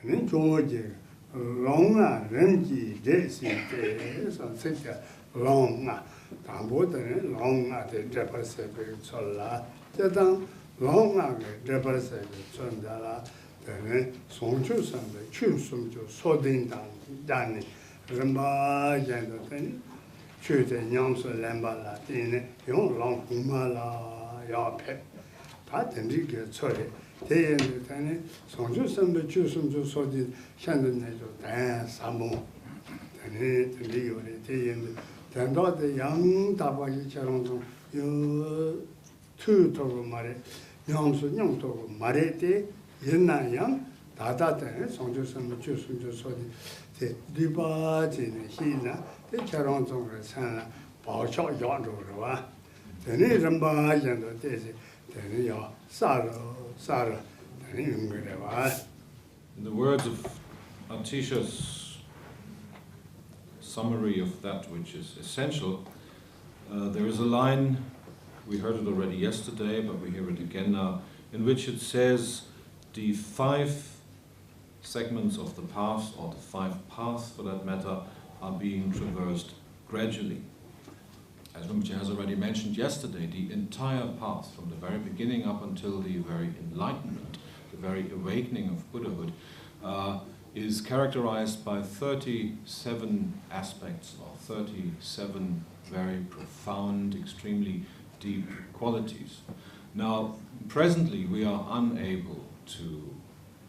Then George, long, Renji, Desi, long, Tambotan, long at the Depasepe Sola, Tetan, long at the Depasepe Sondala, then Sonchus and the Chusum to Sodin Dani, Remba, Jantan, Chute, Yams, Lambala, in Yon Long Humala, Yapet, Patent, sorry. They and Sonju some Chusum to Sodin, Shandon, Dan, Samo, and the Leo, then got the young Tabaki Charon, you 2 Togo Mare, Young Togo Marete, Yena Yang, Tata, Sonju some Chusum to Sodin, the Dubat in Hina, the Charon Togo Sana, Bausha Yondova, the Niramba and the Daisy, then your sorrow. In the words of Atisha's summary of that which is essential, there is a line, we heard it already yesterday, but we hear it again now, in which it says the 5 segments of the path, or the 5 paths for that matter, are being traversed gradually. As Rinpoche has already mentioned yesterday, the entire path, from the very beginning up until the very enlightenment, the very awakening of Buddhahood, is characterized by 37 aspects, or 37 very profound, extremely deep qualities. Now, presently we are unable to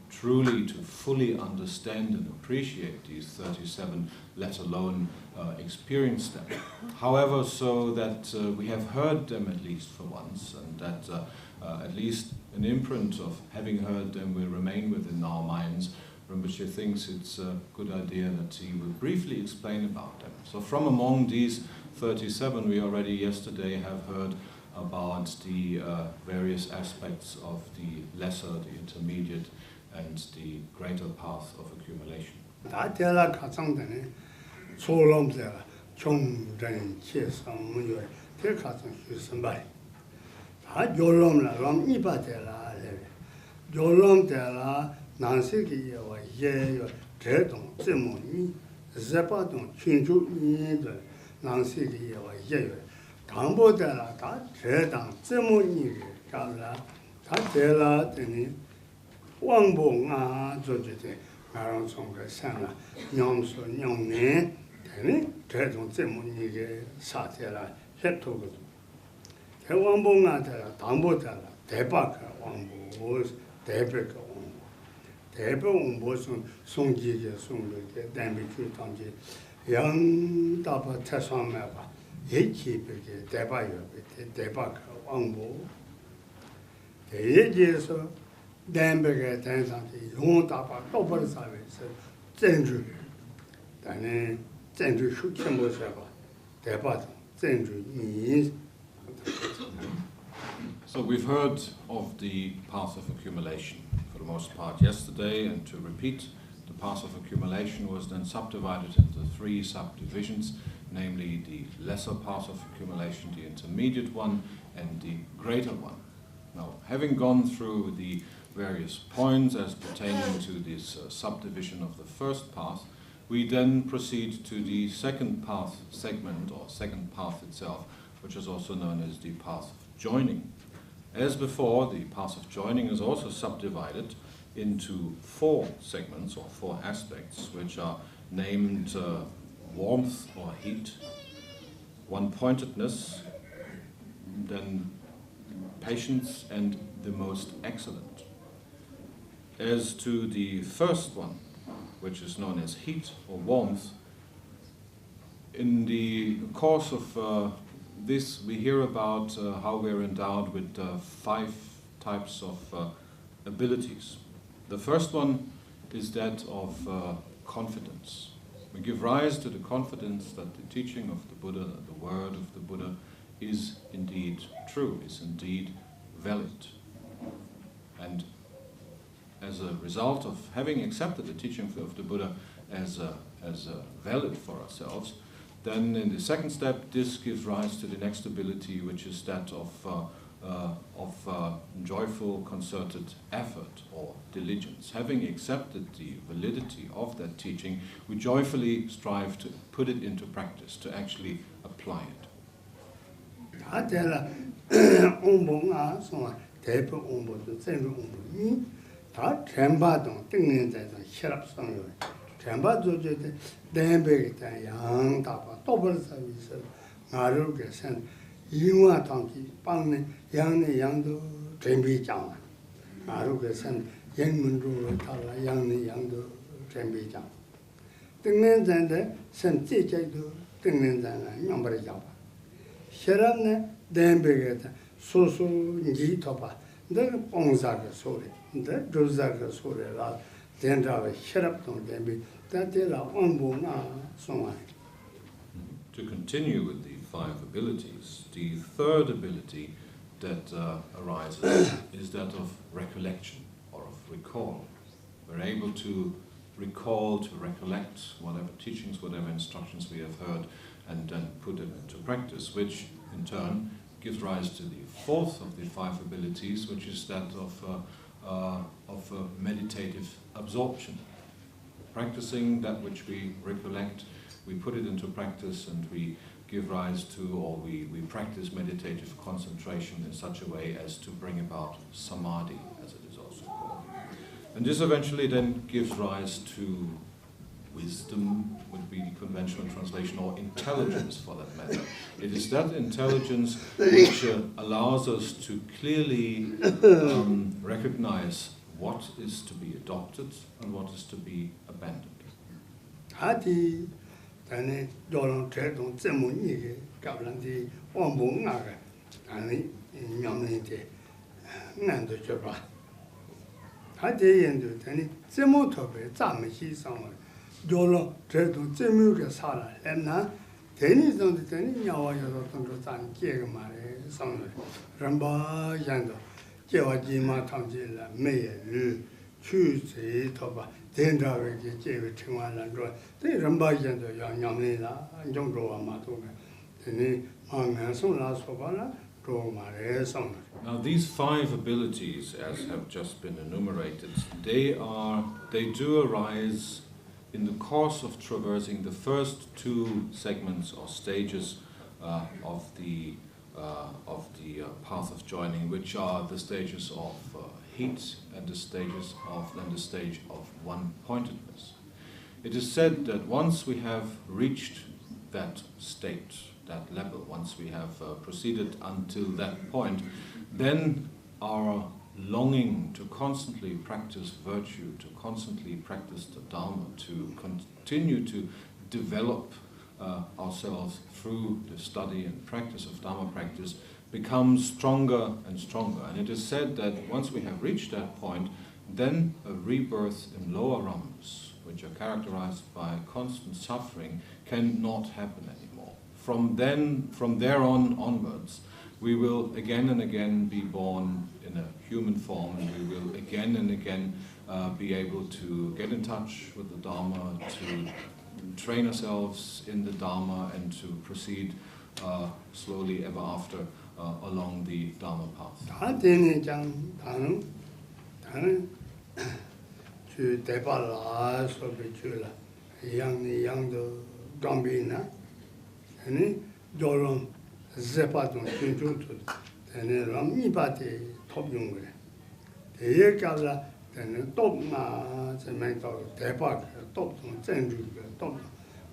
fully understand and appreciate these 37, let alone experience them. However, so that we have heard them at least for once, and that at least an imprint of having heard them will remain within our minds, Rinpoche thinks it's a good idea that he will briefly explain about them. So from among these 37, we already yesterday have heard about the various aspects of the lesser, the intermediate, and the greater path of accumulation. So we've heard of the path of accumulation for the most part yesterday, and to repeat, the path of accumulation was then subdivided into 3 subdivisions, namely the lesser path of accumulation, the intermediate one, and the greater one. Now, having gone through the various points as pertaining to this subdivision of the first path, we then proceed to the second path segment, or second path itself, which is also known as the path of joining. As before, the path of joining is also subdivided into 4 segments, or 4 aspects, which are named warmth or heat, Onepointedness, then patience, and the most excellent. As to the first one, which is known as heat or warmth, in the course of this we hear about how we're endowed with 5 types of abilities. The first one is that of confidence. We give rise to the confidence that the teaching of the Buddha, the word of the Buddha, is indeed true, is indeed valid. And as a result of having accepted the teaching of the Buddha as valid for ourselves, then in the second step this gives rise to the next ability, which is that of joyful, concerted effort or diligence. Having accepted the validity of that teaching, we joyfully strive to put it into practice, to actually apply it. Sherab Dembegata, Soso, Nitopa, the Ponzaga Sori, the Dozaga Sori, Dendra, Sherab Dembi, that they are Ombona, so on. To continue with the 5 abilities, the third ability that arises is that of recollection or of recall. We're able to recall, to recollect whatever teachings, whatever instructions we have heard, and then put it into practice, which in turn gives rise to the fourth of the 5 abilities, which is that of meditative absorption. Practicing that which we recollect, we put it into practice, and we give rise to, or we practice meditative concentration in such a way as to bring about Samadhi, as it is also called. And this eventually then gives rise to wisdom, would be the conventional translation, or intelligence for that matter. It is that intelligence which allows us to clearly recognize what is to be adopted and what is to be abandoned. Jolo, Tredo, Zemuka Sala, and now, Tennis on the Tenny, Yawa, Kegmare, Song, Ramba, Yando, Jawajima, Tangila, Mayor, Tuesday, Toba, Dendra, Javid, Chiwan, and Roy, the Ramba Yando, Yamina, and John Groa Matuna, Tenny, Manga, Sona, Sobana, Mare, Song. Now these 5 abilities, as have just been enumerated, they do arise in the course of traversing the first 2 segments or stages of the path of joining, which are the stages of heat and the stage of one-pointedness. It is said that once we have reached that state, that level, once we have proceeded until that point, then our longing to constantly practice virtue, to constantly practice the Dharma, to continue to develop ourselves through the study and practice of Dharma practice becomes stronger and stronger. And it is said that once we have reached that point, then a rebirth in lower realms, which are characterized by constant suffering, cannot happen anymore. From there onwards, we will again and again be born in a human form, and we will again and again be able to get in touch with the Dharma, to train ourselves in the Dharma, and to proceed slowly ever after along the Dharma path. Zepadon, Junjutu, and Ramibati, Top Young. The Yekala, then Topna, the mental, Tepak, Topton, Zendu, Top,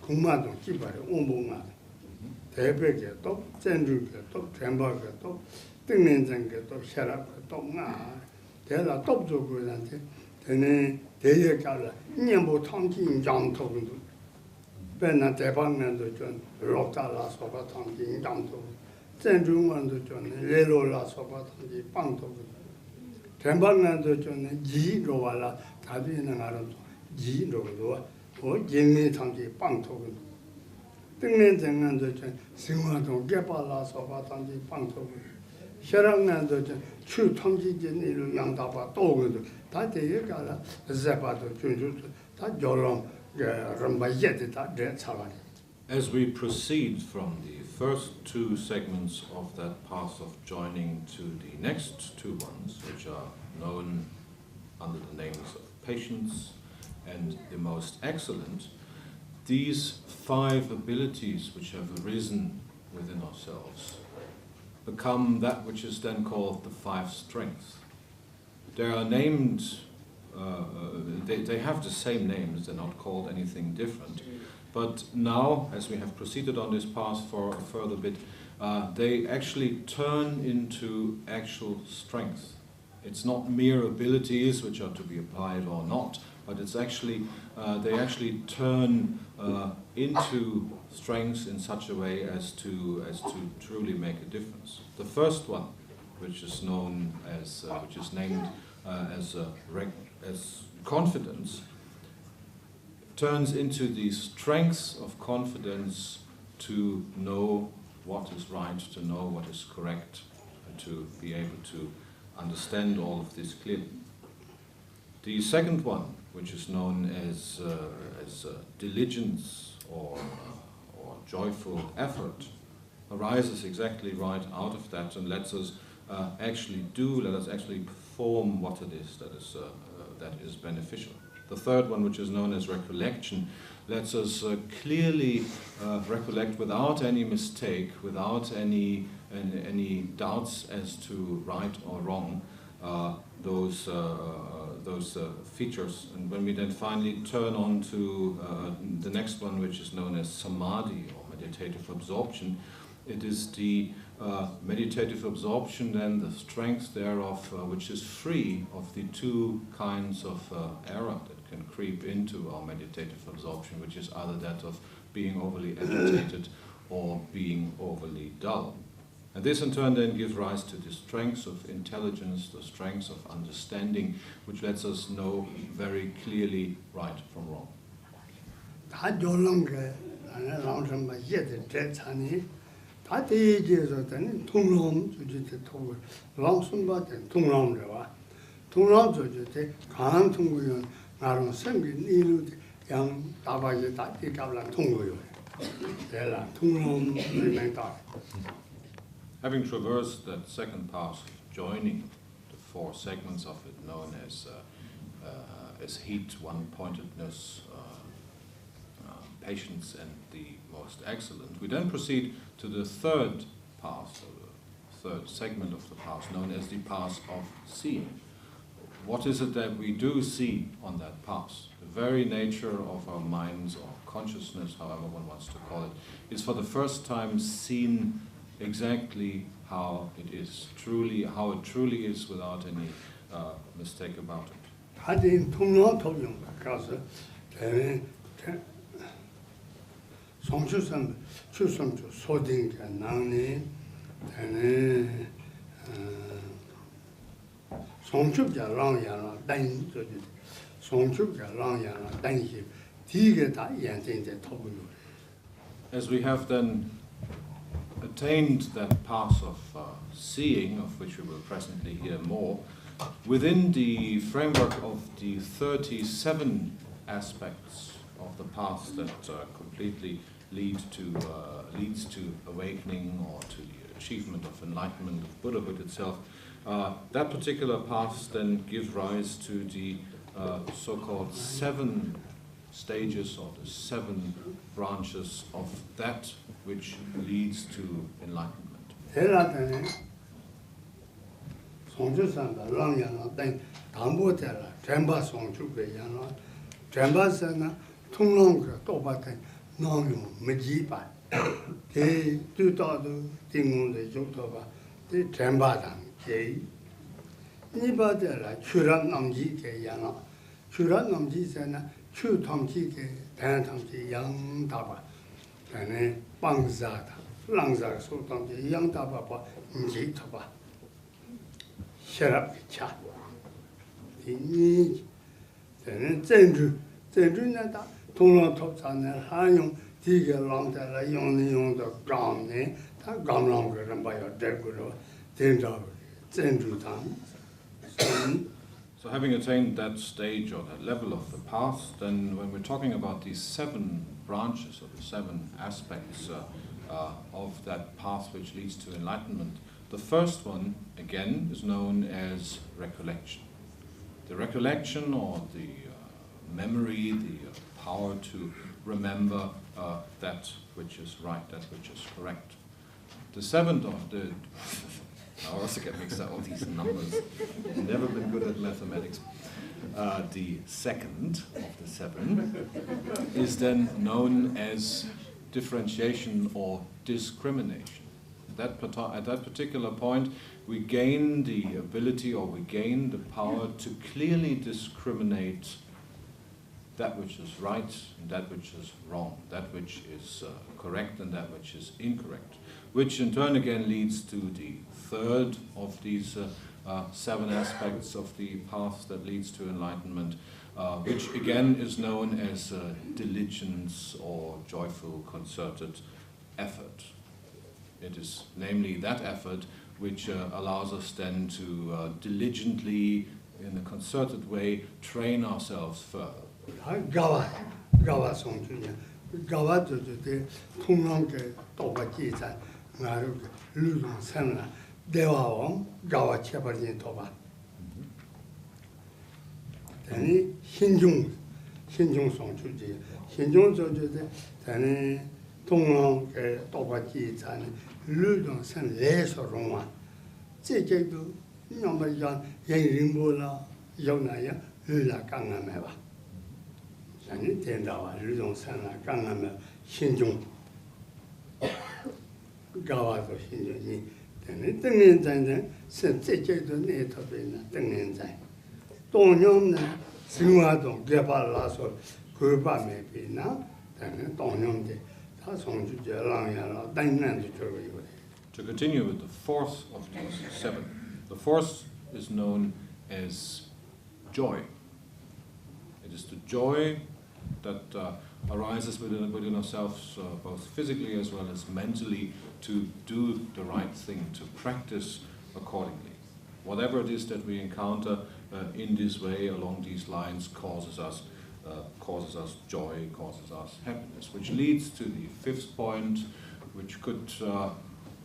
Kumadon, Kiba, Umbunga, Tebek, Top, Zendu, Top, Tremberg, Top, Tingling, Top, Sherab, Topna, there are top so good, and then the Yekala, Nyambo Tonkin, Jam Token. Bena Tepang and the John, Rota la Sobatangi, Yanto, Zendrum and the John, Lelo la Sobatangi, Panto, Tembang and the John, G. Rovala, Tabi and Aron, G. Rola, or Jimmy Tangi, Panto. Tingling and the John, Simato, Gepa la Sobatangi, Panto. Sherab and the John, Chu Tangi, Jenny, Yandapa, Togo, Tati Gala, Zepato, Junju, That Jolom. As we proceed from the first two segments of that path of joining to the next two ones, which are known under the names of patience and the most excellent, these 5 abilities which have arisen within ourselves become that which is then called the 5 strengths. They are named, they have the same names, they're not called anything different. But now, as we have proceeded on this path for a further bit, they actually turn into actual strength. It's not mere abilities which are to be applied or not, but it's actually, they actually turn into strengths in such a way as to truly make a difference. The first one, which is known as, which is named as confidence, turns into the strength of confidence to know what is right, to know what is correct, and to be able to understand all of this clearly. The second one, which is known as diligence or joyful effort, arises exactly right out of that and lets us actually perform what it is that is beneficial. The third one, which is known as recollection, lets us clearly recollect without any mistake, without any doubts as to right or wrong, those features. And when we then finally turn on to the next one, which is known as Samadhi or meditative absorption, it is the meditative absorption and the strength thereof which is free of the 2 kinds of error that can creep into our meditative absorption, which is either that of being overly agitated or being overly dull. And this in turn then gives rise to the strengths of intelligence, the strengths of understanding, which lets us know very clearly right from wrong. Having traversed that second path, joining the 4 segments of it, known as heat, one-pointedness, patience, and the most excellent, we then proceed to the third path, the third segment of the path, known as the path of seeing. What is it that we do see on that path? The very nature of our minds or consciousness, however one wants to call it, is for the first time seen exactly how it is, truly, how it truly is, without any mistake about it. As we have then attained that path of seeing, of which we will presently hear more, within the framework of the 37 aspects of the path that completely leads to awakening or to the achievement of enlightenment, of Buddhahood itself, that particular path then gives rise to the so-called 7 stages or the 7 branches of that which leads to enlightenment. Sherab So having attained that stage or that level of the path, then when we're talking about these 7 branches or the 7 aspects of that path which leads to enlightenment, the first one, again, is known as recollection. The recollection or the memory, the power to remember that which is right, that which is correct. The 7th of the... I also get mixed up all these numbers. I've never been good at mathematics. The 2nd of the 7 is then known as differentiation or discrimination. At that particular point, we gain the ability or we gain the power to clearly discriminate that which is right and that which is wrong, that which is correct and that which is incorrect, which in turn again leads to the 3rd of these 7 aspects of the path that leads to enlightenment, which again is known as diligence or joyful concerted effort. It is namely that effort which allows us then to diligently, in a concerted way, train ourselves further. Gawa songchunya, gawa de tungang ke toba jiza, ngaru lulung sanla, dewa wang gawa cheparjin toba. Tani hinjung songchuji, hinjung songchuji, tani tungang ke toba jiza, lulung san leso rongwa. Zhe do nyamba yang rinpo la, yona yang lula kanga meba. 아니 된다와 류동산나 강하면 신중 가와도 신중이 되는 등년자는 세제제도 내터되는 등년자 동년은 생활도 개발라서 그 밤에 비나 되는 동년대 다 성주제랑야라 당년도 저거. To continue with the 4th of these 7, the 4th is known as joy. It is the joy that arises within ourselves, both physically as well as mentally, to do the right thing, to practice accordingly. Whatever it is that we encounter in this way, along these lines, causes us joy, causes us happiness, which leads to the 5th point, which could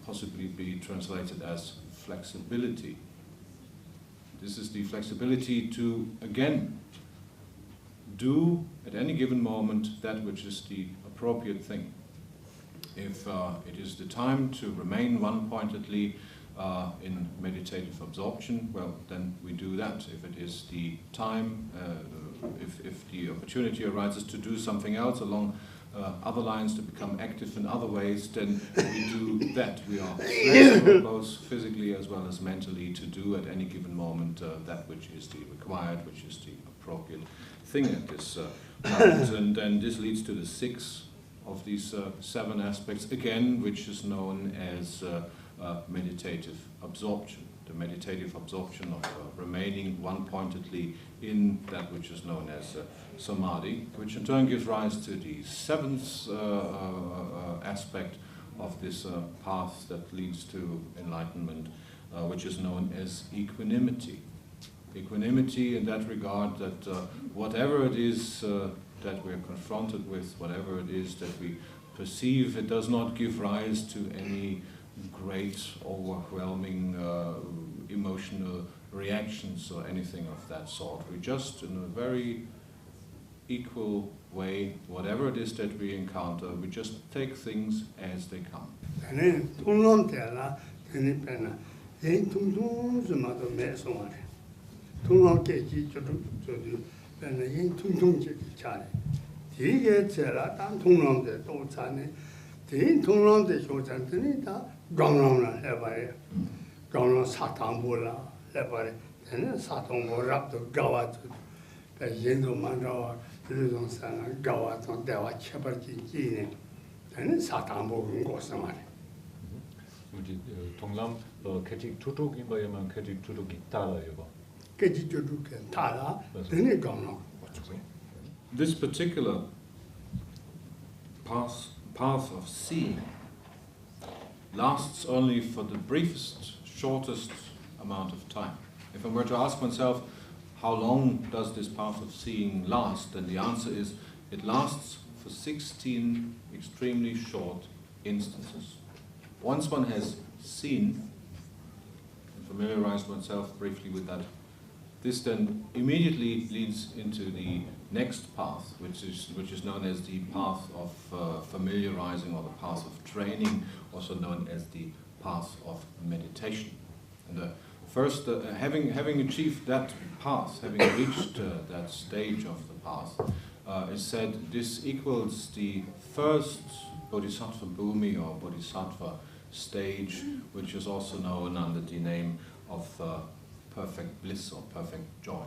possibly be translated as flexibility. This is the flexibility to, again, do at any given moment that which is the appropriate thing. If it is the time to remain one-pointedly in meditative absorption, well, then we do that. If it is the time, if the opportunity arises to do something else along other lines, to become active in other ways, then we do that. We are flexible both physically as well as mentally to do at any given moment that which is the required, which is the appropriate thing at this moment. And then this leads to the 6th of these 7 aspects, again, which is known as meditative absorption. The meditative absorption of remaining one-pointedly in that which is known as Samadhi, which in turn gives rise to the 7th aspect of this path that leads to enlightenment, which is known as equanimity. Equanimity in that regard, that whatever it is that we're confronted with, whatever it is that we perceive, it does not give rise to any great, overwhelming emotional reactions or anything of that sort. We just, in a very equal way, whatever it is that we encounter, we just take things as they come. This particular path of seeing lasts only for the briefest, shortest amount of time. If I were to ask myself, how long does this path of seeing last? And the answer is, it lasts for 16 extremely short instances. Once one has seen and familiarized oneself briefly with that, this then immediately leads into the next path, which is known as the path of familiarizing, or the path of training, also known as the path of meditation. And first, having achieved that path, having reached that stage of the path, is said this equals the first bodhisattva bhumi or bodhisattva stage, which is also known under the name of perfect bliss or perfect joy.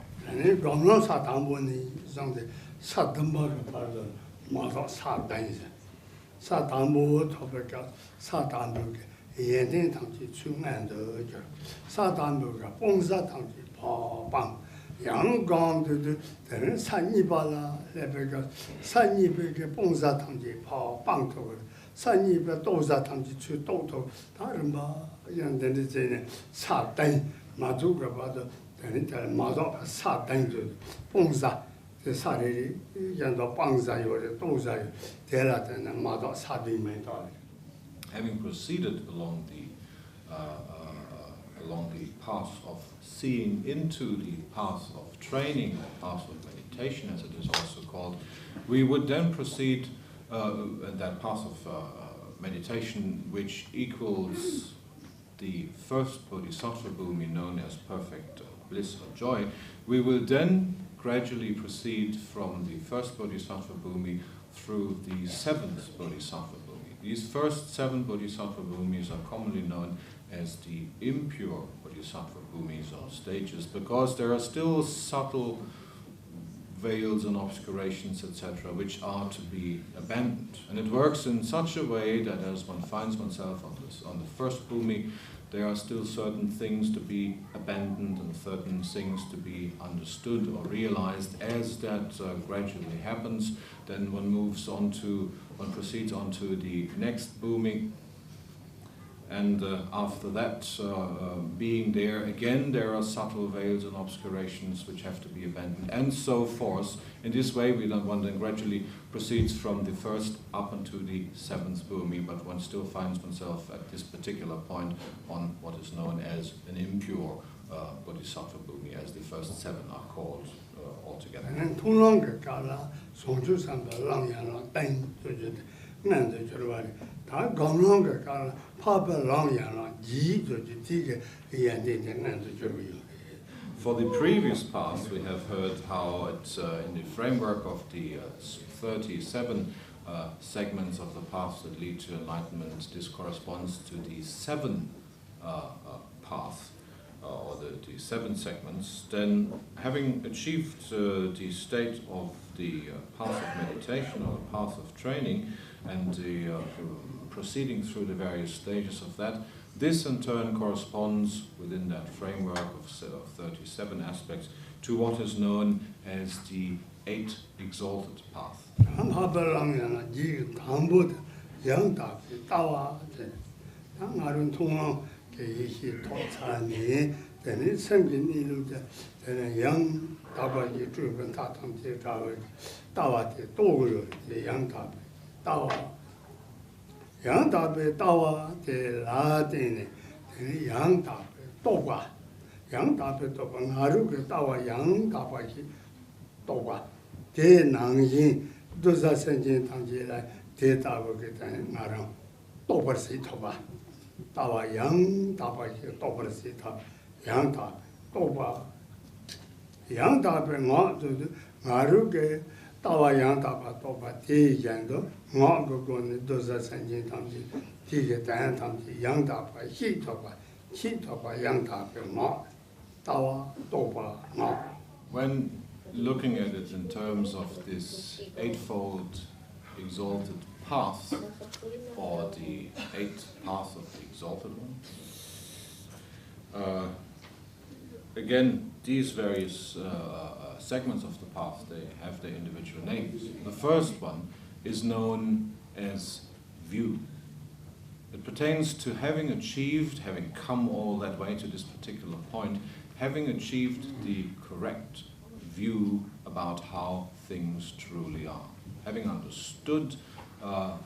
Having proceeded along the path of seeing into the path of training, or path of meditation as it is also called, we would then proceed that path of meditation, which equals the first bodhisattva bhumi known as perfect bliss or joy. We will then gradually proceed from the first bodhisattva bhumi through the seventh bodhisattva bhumi. These first 7 bodhisattva bhumis are commonly known as the impure bodhisattva bhumis or stages, because there are still subtle veils and obscurations, etc., which are to be abandoned. And it works in such a way that as one finds oneself on the first bhumi, there are still certain things to be abandoned and certain things to be understood or realized. As that gradually happens, then one proceeds on to the next bhumi. And after that, being there again, there are subtle veils and obscurations which have to be abandoned, and so forth. In this way, one then gradually proceeds from the first up unto the 7th bhumi, but one still finds oneself at this particular point on what is known as an impure bodhisattva bhumi, as the first 7 are called altogether. For the previous path, we have heard how it's in the framework of the 37 segments of the path that lead to enlightenment, this corresponds to the 7th path, or the 7 segments. Then, having achieved the state of the path of meditation or the path of training, and the proceeding through the various stages of that, this in turn corresponds within that framework of 37 aspects to what is known as the 8 exalted path. Yang tabe tawa de la de yang tabe toba yang tabe toba ngaru ke tawa yang taba ki toba de nang yin do za sen jin tang ji lai de tabe ke tan ngarang toba si toba tawa yang taba ki toba si ta yang tabe toba yang tabe ngaru ke tawa yang taba toba de yan do ngā gōgō nī dōsā sāngjī tāngjī, tīgē tāyā tāngjī, yāng tāpa, hī tāpa, yāng tāpa, ngā, tāwa, tōpa, ngā. When looking at it in terms of this eightfold exalted path, or the 8th path of the exalted one, again, these various segments of the path, they have their individual names. The first one is known as view. It pertains to having achieved, having come all that way to this particular point, having achieved the correct view about how things truly are, having understood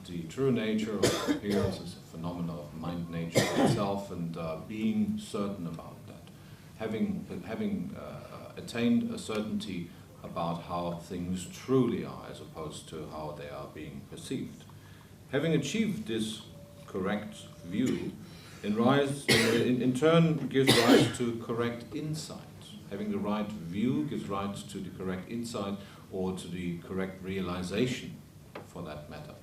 the true nature of appearance as a phenomenon of mind nature itself, and being certain about that, having attained a certainty about how things truly are as opposed to how they are being perceived. Having achieved this correct view, in turn gives rise to correct insight. Having the right view gives rise to the correct insight, or to the correct realization, for that matter,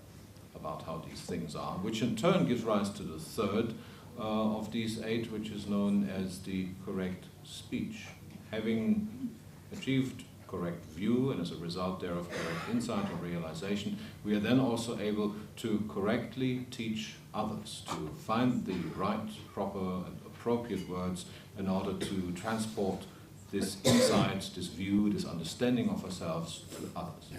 about how these things are, which in turn gives rise to the third of these 8, which is known as the correct speech. Having achieved correct view, and as a result thereof correct insight or realization, we are then also able to correctly teach others, to find the right, proper and appropriate words in order to transport this insight, this view, this understanding of ourselves to others.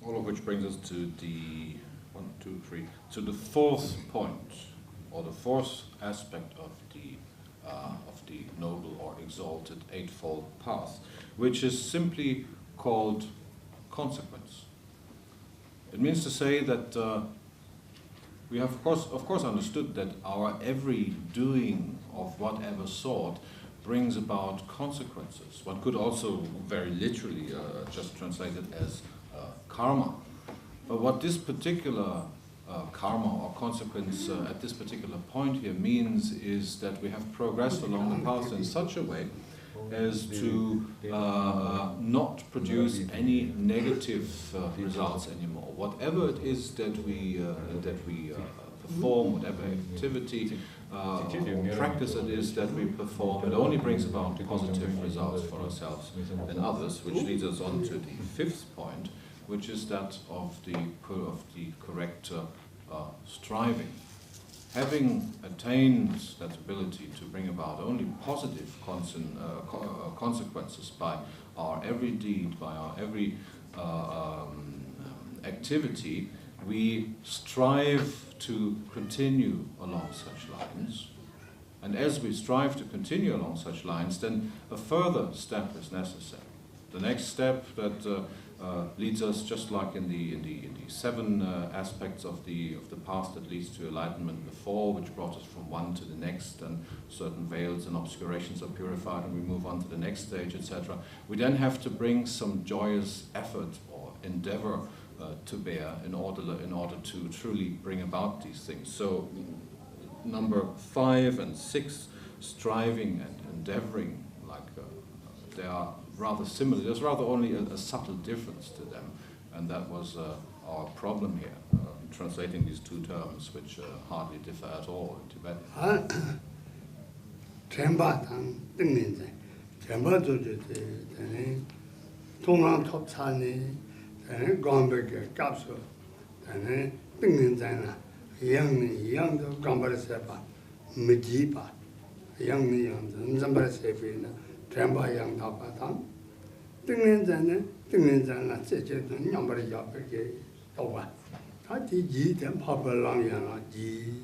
All of which brings us to the to the fourth point, or the fourth aspect of the noble or exalted Eightfold Path, which is simply called consequence. It means to say that we have of course understood that our every doing of whatever sort brings about consequences. One could also very literally just translate it as karma. But what this particular karma or consequence at this particular point here means is that we have progressed along the path in such a way as to not produce any negative results anymore. Whatever it is that we perform, whatever activity or practice it is that we perform, it only brings about positive results for ourselves and others, which leads us on to the fifth point, which is that of the correct striving. Having attained that ability to bring about only positive consequences by our every deed, by our every activity, we strive to continue along such lines. And as we strive to continue along such lines, then a further step is necessary. The next step that leads us, just like in the 7 aspects of the path that leads to enlightenment before, which brought us from one to the next, and certain veils and obscurations are purified, and we move on to the next stage, etc. We then have to bring some joyous effort or endeavor to bear in order to truly bring about these things. So, number 5 and 6, striving and endeavoring, they are rather similar. There's rather only a subtle difference to them, and that was our problem here, translating these 2 terms, which hardly differ at all in Tibetan. Tenga Tenga Tongan top Chani, Gombe capsule, and Dingin young Gomber Sepa, Mijipa, young Zambara Sepina, Tramba young Tapatan, Dingin Zana, Sitchin, number Yapake, Toba. I did eat and Papa Longyana, G.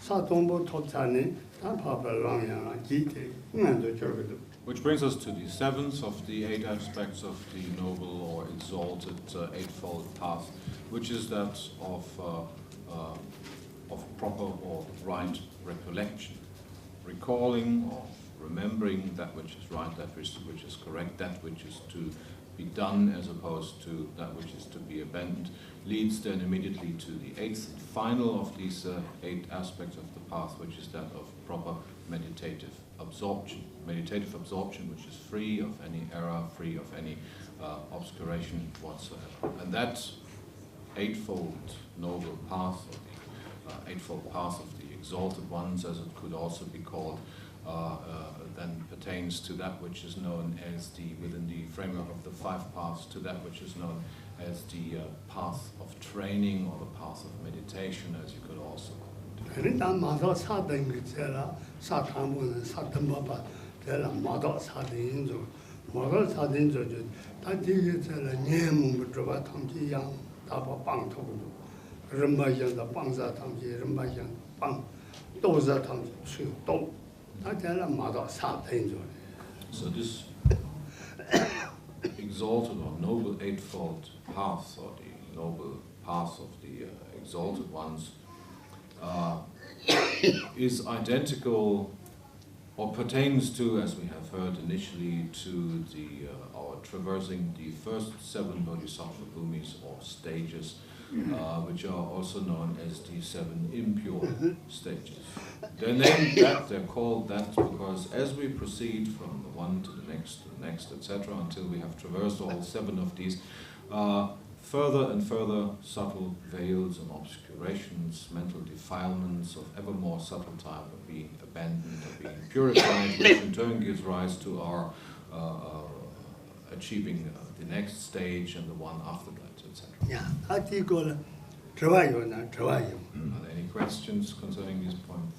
Satombo Totani, and Papa Longyana, Gite, and the Jogger. Which brings us to the 7th of the 8 aspects of the noble or exalted Eightfold path, which is that of proper or right recollection, recalling or remembering that which is right, that which is correct, that which is to be done as opposed to that which is to be abandoned, leads then immediately to the 8th and final of these 8 aspects of the path, which is that of proper meditative absorption. Meditative absorption which is free of any error, free of any obscuration whatsoever. And that Eightfold noble path, or the Eightfold path of the exalted ones, as it could also be called, then pertains to that which is known as within the framework of the 5 paths, to that which is known as the path of training or the path of meditation, as you could also call it. So this exalted or noble Eightfold path, or the noble path of the exalted ones, is identical or pertains to, as we have heard initially, to our traversing the first 7 bodhisattva bhumis or stages, which are also known as the 7 impure stages. They're named that, they're called that because as we proceed from the one to the next, etc., until we have traversed all 7 of these, further and further subtle veils and obscurations, mental defilements of ever more subtle type are being abandoned, are being purified, which in turn gives rise to our achieving the next stage and the one after that, etc. Yeah, I think all. Are there any questions concerning these points?